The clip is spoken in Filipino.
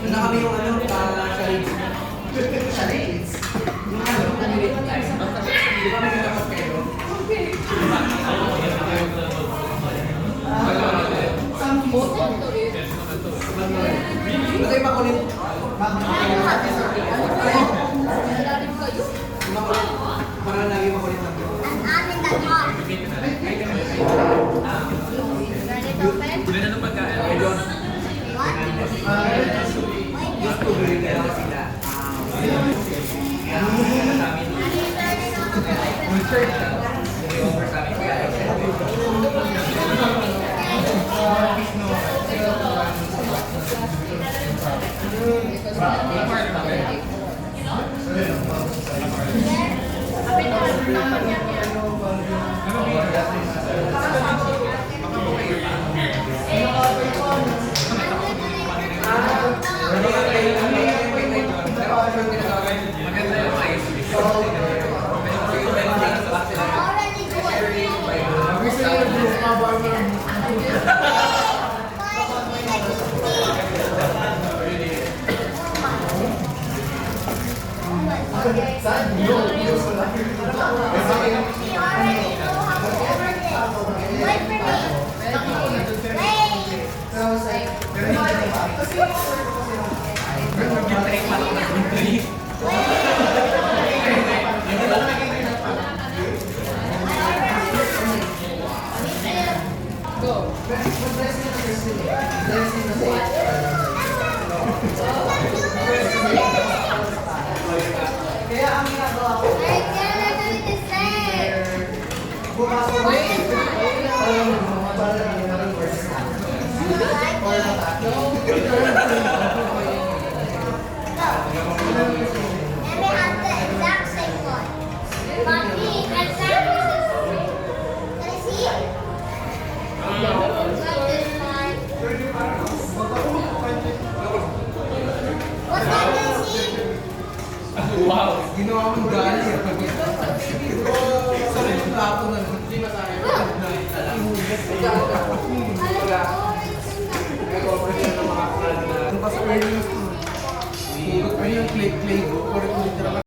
Na kami yung ano, charades. Yung ano, kanilate tayo. Di ba may dapat kayo? Ito yung makulit. Parang lagi makulit lang. Ganda ng pagkain. Just to bring kaya sila. Kaya ang ginagawa ko, bukas ko wow! Ginawa mong gali. Sorry, yung plato na lang. Hindi masaya. Wala. May cooperation ng mga plan na